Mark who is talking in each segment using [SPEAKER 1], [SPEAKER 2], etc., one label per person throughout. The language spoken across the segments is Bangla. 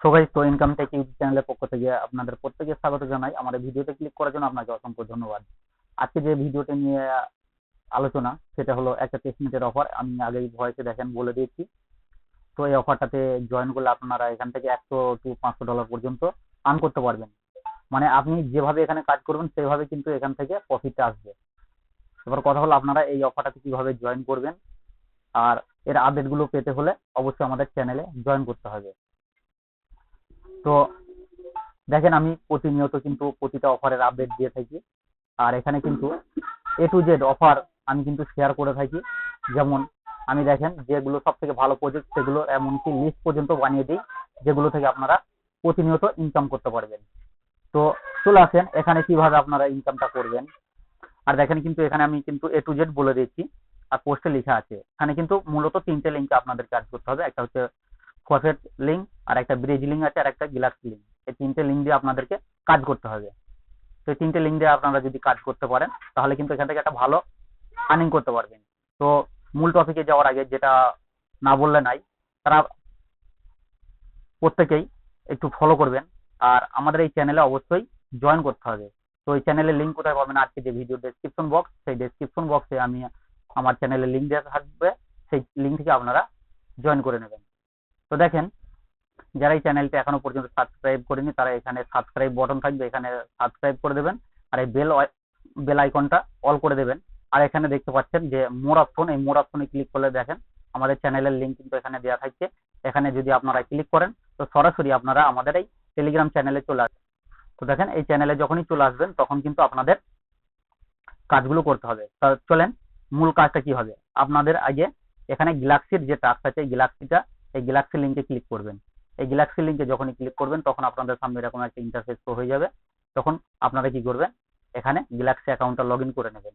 [SPEAKER 1] সো গাইস, তো ইনকাম টেক ইউটিউব চ্যানেলের পক্ষ থেকে আপনাদের প্রত্যেককে স্বাগত জানাই। আমাদের ভিডিওতে ক্লিক করার জন্য আপনাকে অসংখ্য ধন্যবাদ। আজকে যে ভিডিওটি নিয়ে আলোচনা, সেটা হলো একটা 30 মিনিটের অফার। আমি আগেই ভয়েসে দেখেন বলে দিয়েছি। তো এই অফারটাতে জয়েন করলে আপনারা এখান থেকে 100 টু $500 পর্যন্ত আর্ন করতে পারবেন। মানে আপনি যেভাবে এখানে কাজ করবেন সেভাবে কিন্তু এখান থেকে প্রফিটটা আসবে। এবার কথা হলো আপনারা এই অফারটাতে কিভাবে জয়েন করবেন, আর এর আপডেটগুলো পেতে হলে অবশ্যই আমাদের চ্যানেলে জয়েন করতে হবে। তো দেখেন, আমি প্রতিনিয়ত কিন্তু প্রতিটা অফারের আপডেট দিয়ে থাকি, আর এখানে কিন্তু এ টু জেড অফার আমি কিন্তু শেয়ার করে থাকি। যেমন আমি দেখেন যেগুলো সব থেকে ভালো প্রজেক্ট সেগুলো এমনকি লিস্ট পর্যন্ত বানিয়ে দিই, যেগুলো থেকে আপনারা প্রতিনিয়ত ইনকাম করতে পারবেন। তো চলে আসেন এখানে কিভাবে আপনারা ইনকামটা করবেন। আর দেখেন কিন্তু এখানে আমি কিন্তু এ টু জেড বলে দিয়েছি, আর পোস্টে লেখা আছে। এখানে কিন্তু মূলত 3টে লিঙ্কে আপনাদের কাজ করতে হবে। একটা হচ্ছে ফসেট লিঙ্ক, আর একটা ব্রিজ লিঙ্ক আছে, আর একটা গ্যালাক্সি লিঙ্ক। এই 3টে লিঙ্ক দিয়ে আপনাদেরকে কাজ করতে হবে। তো এই 3টে লিঙ্ক দিয়ে আপনারা যদি কাজ করতে পারেন তাহলে কিন্তু এখান থেকে একটা ভালো আর্নিং করতে পারবেন। তো মূল টপিকে যাওয়ার আগে যেটা না বললে নাই, তারা প্রত্যেকেই একটু ফলো করবেন, আর আমাদের এই চ্যানেলে অবশ্যই জয়েন করতে হবে। তো এই চ্যানেলের লিঙ্ক কোথায় পাবেন? আজকে যে ভিডিও ডেসক্রিপশন বক্স, সেই ডেসক্রিপশন বক্সে আমি আমার চ্যানেলের লিঙ্ক দেওয়া থাকবে, সেই লিঙ্ক থেকে আপনারা জয়েন করে নেবেন। তো দেখেন, যারা এই চ্যানেলটা এখনো পর্যন্ত সাবস্ক্রাইব করেনি তারা এখানে সাবস্ক্রাইব বটন থাকবে, এখানে সাবস্ক্রাইব করে দেবেন, আর এই বেল আইকনটা অল করে দেবেন। আর এখানে দেখতে পাচ্ছেন যে মোর অপশন, এই মোর অপশনে ক্লিক করলে দেখেন আমাদের চ্যানেলের লিঙ্ক কিন্তু এখানে দেওয়া থাকছে। এখানে যদি আপনারা ক্লিক করেন তো সরাসরি আপনারা আমাদের এই টেলিগ্রাম চ্যানেলে চলে আসবেন। তো দেখেন, এই চ্যানেলে যখনই চলে আসবেন তখন কিন্তু আপনাদের কাজগুলো করতে হবে। তা চলেন, মূল কাজটা কি হবে। আপনাদের আগে এখানে গ্যালাক্সির যে টাস্ক আছে, এই গ্যালাক্সি লিঙ্কে ক্লিক করবেন। এই গ্যালাক্সি লিঙ্কে যখনই ক্লিক করবেন তখন আপনাদের সামনে এরকম একটা ইন্টারফেস শো হয়ে যাবে। তখন আপনারা কি করবেন, এখানে গ্যালাক্সি অ্যাকাউন্টটা লগ ইন করে নেবেন।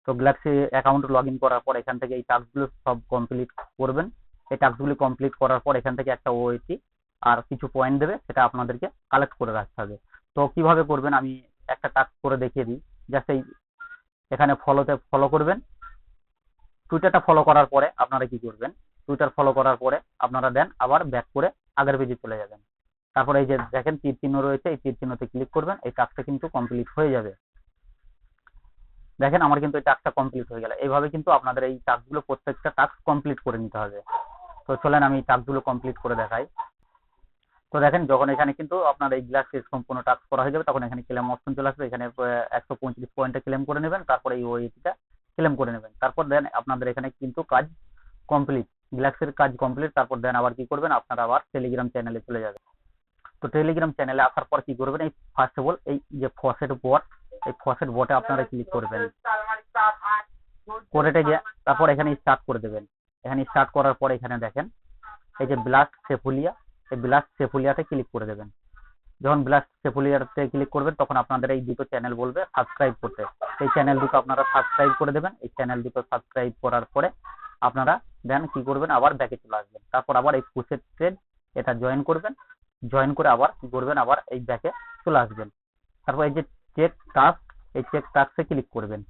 [SPEAKER 1] তো গ্যালাক্সি অ্যাকাউন্ট লগ ইন করার পর এখান থেকে এই টাস্কগুলো সব কমপ্লিট করবেন। এই টাস্কগুলি কমপ্লিট করার পর এখান থেকে একটা ওএটি আর কিছু পয়েন্ট দেবে, সেটা আপনাদেরকে কালেক্ট করে রাখতে হবে। তো কিভাবে করবেন আমি একটা টাস্ক করে দেখিয়ে দিই। জাস্ট এই এখানে ফলো করবেন। টুইটারটা ফলো করার পরে আপনারা কি করবেন, টুইটার ফলো করার পরে আপনারা দেন আবার ব্যাক করে আগের পেজে চলে যাবেন। তারপরে এই যে দেখেন তীর চিহ্ন রয়েছে, এই তীর চিহ্নতে ক্লিক করবেন। এই টাস্কটা কিন্তু কমপ্লিট হয়ে যাবে। দেখেন আমার কিন্তু এই টাস্কটা কমপ্লিট হয়ে গেল। এইভাবে কিন্তু আপনাদের এই টাস্কগুলো প্রত্যেকটা টাস্ক কমপ্লিট করে নিতে হবে। তো চলেন আমি টাস্কগুলো কমপ্লিট করে দেখাই। তো দেখেন, যখন এখানে কিন্তু আপনার এই গ্লাস শেষ সম্পূর্ণ টাস্ক করা হয়ে যাবে তখন এখানে ক্লেম অপশন চলে আসবে। এখানে 135 পয়েন্টে ক্লেম করে নেবেন, তারপরে এই ওইটা ক্লেম করে নেবেন। তারপর দেন আপনাদের এখানে কিন্তু কাজ কমপ্লিট, গ্লাসের কাজ কমপ্লিট। তারপর দেন আবার কি করবেন, আপনারা আবার টেলিগ্রাম চ্যানেলে চলে যাবেন। তো টেলিগ্রাম চ্যানেলে আসার পর কি করবেন, এই ফার্স্ট অফ অল এই যে ফসেট বট, এই ফসেট বটে আপনারা ক্লিক করবেন। করে গিয়ে তারপর এখানে স্টার্ট করে দেবেন। এখানে স্টার্ট করার পর এখানে দেখেন এই যে ব্লাস্ট সেফুলিয়া, এই ব্লাস্ট সেফুলিয়াতে ক্লিক করে দেবেন। যখন ব্লাস্ট সেফুলিয়াতে ক্লিক করবেন তখন আপনাদের এই দুটো চ্যানেল বলবে সাবস্ক্রাইব করতে। এই চ্যানেল দুটো আপনারা সাবস্ক্রাইব করে দেবেন। এই চ্যানেল দুটো সাবস্ক্রাইব করার পরে আপনারা দেন কি করবেন, আবার ব্যাকে চলে আসবেন। তারপর আবার এই পুশের ট্রেড এটা জয়েন করবেন। জয়েন করে আবার কি করবেন, আবার এই ব্যাকে চলে আসবেন। তারপর এই যে চেক টাস্ক, এই চেক টাস্কে ক্লিক করবেন।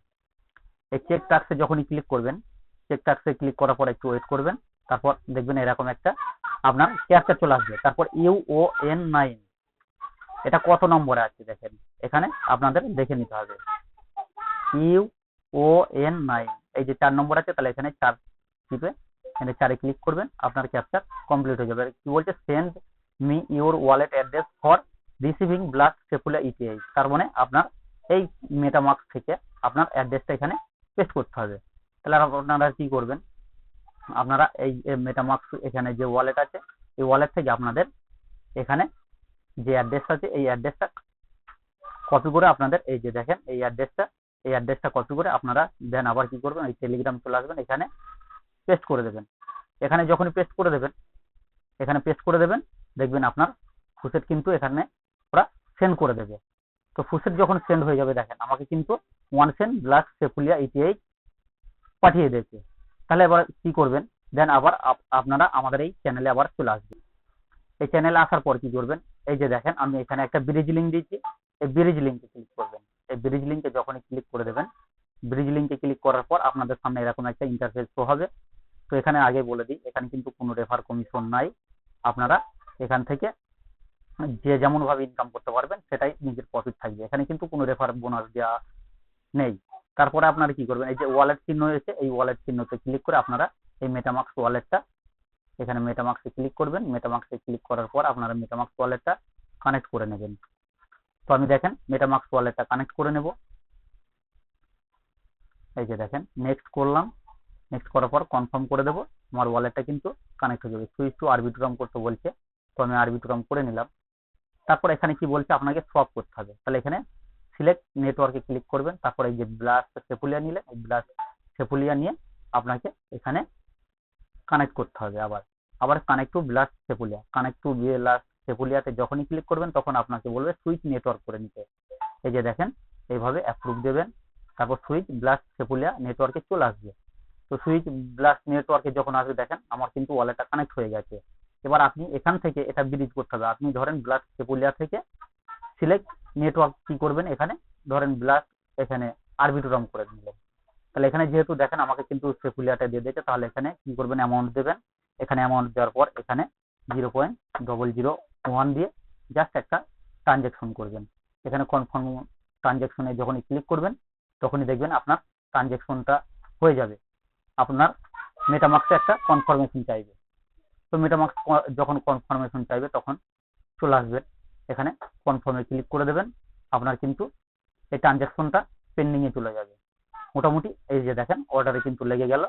[SPEAKER 1] এই চেক টাস্কে যখনই ক্লিক করবেন, চেক টাস্কে ক্লিক করার পর একটু ওয়েট করবেন। তারপর দেখবেন এরকম একটা আপনার ক্যাপচা চলে আসবে। তারপর UON9 এটা কত নম্বরে আছে দেখেন, এখানে আপনাদের দেখে নিতে হবে। UON9 এই যে 4 নম্বর আছে, তাহলে এখানে 4 টিপে এখানে 4-এ ক্লিক করবেন। আপনার ক্যাপচা কমপ্লিট হয়ে যাবে। কি বলছে, send me your wallet address for receiving Blast Sepolia EPI. তার মানে আপনার এই মেটামাস্ক থেকে আপনার অ্যাড্রেসটা এখানে পেস্ট করতে হবে। তাহলে আপনারা কি করবেন, আপনারা এই মেটামাস্ক এখানে যে ওয়ালেট আছে, এই ওয়ালেট থেকে আপনাদের এখানে যে অ্যাড্রেস আছে এই অ্যাড্রেসটা কপি করে আপনাদের এই যে দেখেন এই অ্যাড্রেসটা কপি করে আপনারা দেন আবার কি করবেন, এই টেলিগ্রাম চলে আসবেন, এখানে পেস্ট করে দেবেন। এখানে যখনই পেস্ট করে দেবেন, দেখবেন আপনার ফুসেট কিন্তু এখানে ওরা সেন্ড করে দেবে। তো ফুসেট যখন সেন্ড হয়ে যাবে দেখেন আমাকে কিন্তু 1 সেন্ট ব্লাস্ট সেফুলিয়া ইটিআই পাঠিয়ে দিয়েছে। তাহলে এবার কি করবেন, দেন আবার আপনারা আমাদের এই চ্যানেলে আবার চলে আসবেন। এই চ্যানেলে আসার পর কি করবেন, এই যে দেখেন আমি এখানে একটা ব্রিজ লিঙ্ক দিয়েছি, এই ব্রিজ লিঙ্কে ক্লিক করবেন। এই ব্রিজ লিঙ্কে যখনই ক্লিক করে দেবেন, ব্রিজ লিঙ্কে ক্লিক করার পর আপনাদের সামনে এরকম একটা ইন্টারফেস শো হবে। তো এখানে আগে বলে দিই, এখানে কিন্তু কোনো রেফার কমিশন নাই। আপনারা এখান থেকে যে যেমন ভাবে ইনকাম করতে পারবেন সেটাই নিজের প্রফিট থাকবে। এখানে কিন্তু কোনো রেফার বোনাস দেওয়া নেই। তারপরে আপনারা কি করবেন, এই যে ওয়ালেট চিহ্ন রয়েছে এই ওয়ালেট চিহ্নতে ক্লিক করে আপনারা এই মেটামাক্স ওয়ালেটটা, এখানে মেটামাক্সে ক্লিক করবেন। মেটামাক্সে ক্লিক করার পর আপনারা মেটামাক্স ওয়ালেটটা কানেক্ট করে নেবেন। তো আমি দেখেন মেটামাক্স ওয়ালেটটা কানেক্ট করে নেব। এই যে দেখেন নেক্সট করলাম, নেক্সট করার পর কনফার্ম করে দেবো। আমার ওয়ালেটটা কিন্তু কানেক্ট হয়ে যাবে। সুইচ টু আরবিট্রাম করতে বলছে, তো আমি আরবিট্রাম করে নিলাম। তারপর এখানে কি বলছে, আপনাকে সোয়াপ করতে হবে। তাহলে এখানে সিলেক্ট নেটওয়ার্কে ক্লিক করবেন। তারপর এই যে ব্লাস্ট সেপুলিয়া নিলেন, এই ব্লাস্ট সেপুলিয়া নিয়ে আপনাকে এখানে কানেক্ট করতে হবে। আবার আবার connect to Blast Sepolia, connect to Blast সেপুলিয়াতে যখনই ক্লিক করবেন তখন আপনাকে বলবে সুইচ নেটওয়ার্ক করে নিতে। এই যে দেখেন এইভাবে অ্যাপ্রুভ দেবেন, তারপর সুইচ ব্লাস্ট সেপুলিয়া নেটওয়ার্কে চলে আসবে। তো সুইচ ব্লাস্ট নেটওয়ার্কে যখন আসবে দেখেন আমার কিন্তু ওয়ালেটটা কানেক্ট হয়ে গেছে। এবার আপনি এখান থেকে এটা ব্রিজ করতে হবে। আপনি ধরেন ব্লাস্ট সেপুলিয়া থেকে সিলেক্ট নেটওয়ার্ক কি করবেন, এখানে ধরেন ব্লাস্ট এখানে আরবিট্রাম করে নিলেন। তাহলে এখানে যেহেতু দেখেন আমাকে কিন্তু সেপুলিয়াটা দিয়ে দিয়েছে, তাহলে এখানে কি করবেন, অ্যামাউন্ট দেবেন। এখানে অ্যামাউন্ট দেওয়ার পর এখানে 0.001 দিয়ে জাস্ট একটা ট্রানজেকশন করবেন। এখানে কনফার্ম ট্রানজেকশনে যখনই ক্লিক করবেন তখনই দেখবেন আপনার ট্রানজেকশনটা হয়ে যাবে। আপনার মেটামাক্সে একটা কনফার্মেশন চাইবে। তো মেটামাক্স যখন কনফার্মেশন চাইবে তখন চলে আসবে, এখানে কনফার্মে ক্লিক করে দেবেন। আপনার কিন্তু এই ট্রানজেকশনটা পেন্ডিং এ চলে যাবে। মোটামুটি এই যে দেখেন অর্ডারে কিন্তু লেগে গেল।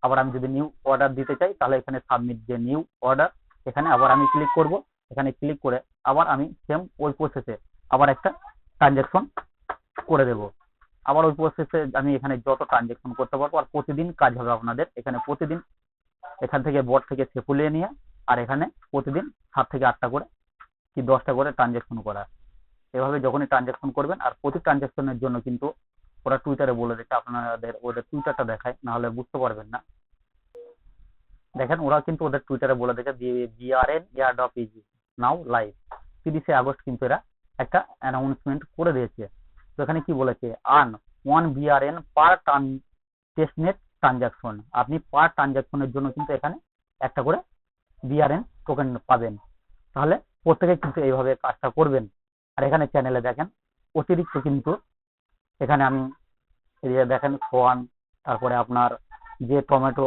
[SPEAKER 1] আবার আমি যদি নিউ অর্ডার দিতে চাই তাহলে এখানে সাবমিট যে নিউ অর্ডার, এখানে আবার আমি ক্লিক করব। এখানে ক্লিক করে আবার আমি সেম ওই প্রসেসে আবার একটা ট্রানজেকশন করে দেব। আবার ওই প্রসেসে আমি এখানে যত ট্রানজেকশন করতে পারবো, আর প্রতিদিন কাজ হবে আপনাদের। এখানে প্রতিদিন এখান থেকে বোর্ড থেকে সেপুলিয়ে নিয়ে আর এখানে প্রতিদিন 7 থেকে 8টা করে কি 10টা করে ট্রানজেকশন করা। এভাবে যখনই ট্রানজেকশন করবেন, আর প্রতি ট্রানজেকশনের জন্য কিন্তু ওরা টুইটারে বলে দিচ্ছে, আপনাদের ওদের টুইটারটা দেখায়, না হলে বুঝতে পারবেন না। দেখেন ওরা কিন্তু ওদের টুইটারে বলে দিচ্ছে BRN airdrop is now live. 30শে আগস্ট কিন্তু এরা একটা অ্যানাউন্সমেন্ট করে দিয়েছে। তো এখানে কি বলেছে, আর্ন 1 বিআরএন পার টেস্টনেট ট্রানজাকশন। আপনি পার ট্রানজাকশনের জন্য কিন্তু এখানে একটা করে বিআরএন টোকেন পাবেন। তাহলে প্রত্যেকে কিন্তু এইভাবে কাজটা করবেন। আর এখানে চ্যানেলে দেখেন অতিরিক্ত কিন্তু এখানে আমি এই যে দেখেন সোয়ান, তারপরে আপনার যে টমেটো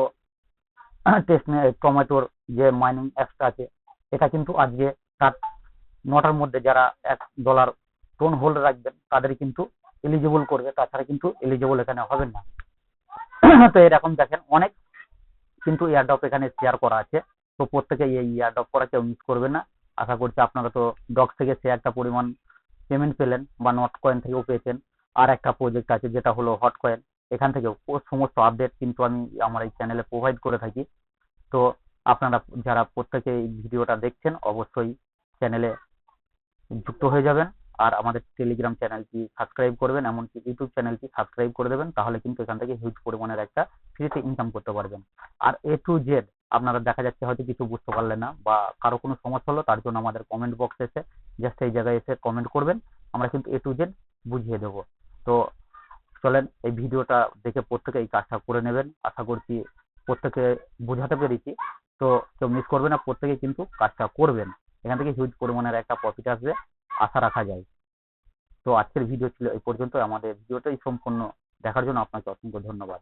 [SPEAKER 1] টেস্ট টমেটোর যে মাইনিং অ্যাপসটা আছে, এটা কিন্তু আজকে রাত 9টার মধ্যে যারা $1 টোন হোল্ড রাখবেন তাদের কিন্তু এলিজিবল করবে, তাছাড়া কিন্তু এলিজিবল এখানে হবেন না। তো এরকম দেখেন অনেক কিন্তু এয়ারড্রপ এখানে শেয়ার করা আছে। তো প্রত্যেকে এই এয়ারড্রপ করা কেউ মিস করবেন না। আশা করছি আপনারা তো ডক্স থেকে সে একটা পরিমাণ পেমেন্ট পেলেন বা নট কয়েন থেকেও পেয়েছেন। আর একটা প্রজেক্ট আছে যেটা হলো হট কয়েন, এখান থেকেও সমস্ত আপডেট কিন্তু আমি আমার এই চ্যানেলে প্রোভাইড করে থাকি। তো আপনারা যারা প্রত্যেকে এই ভিডিওটা দেখছেন অবশ্যই চ্যানেলে যুক্ত হয়ে যাবেন, আর আমাদের টেলিগ্রাম চ্যানেলটি সাবস্ক্রাইব করবেন, এমনকি ইউটিউব চ্যানেলটি সাবস্ক্রাইব করে দেবেন। তাহলে কিন্তু এখান থেকে হিউজ পরিমাণের একটা ফ্রিতে ইনকাম করতে পারবেন। আর এ টু জেড আপনারা দেখা যাচ্ছে হয়তো কিছু বুঝতে পারলেন না বা কারো কোনো সমস্যা হলো, তার জন্য আমাদের কমেন্ট বক্স এসে জাস্ট এই জায়গায় এসে কমেন্ট করবেন, আমরা কিন্তু এ টু জেড বুঝিয়ে দেবো। তো চলেন এই ভিডিওটা দেখে প্রত্যেকে এই কাজটা করে নেবেন। আশা করছি প্রত্যেকে বোঝাতে পেরেছি। তো কেউ মিস করবে না, প্রত্যেকে কিন্তু কাজটা করবেন। এখান থেকে হিউজ পরিমাণের একটা প্রফিট আসবে আশা রাখা যায়। তো আজকের ভিডিও ছিল এই পর্যন্ত। আমাদের ভিডিওটাই সম্পূর্ণ দেখার জন্য আপনাকে অসংখ্য ধন্যবাদ।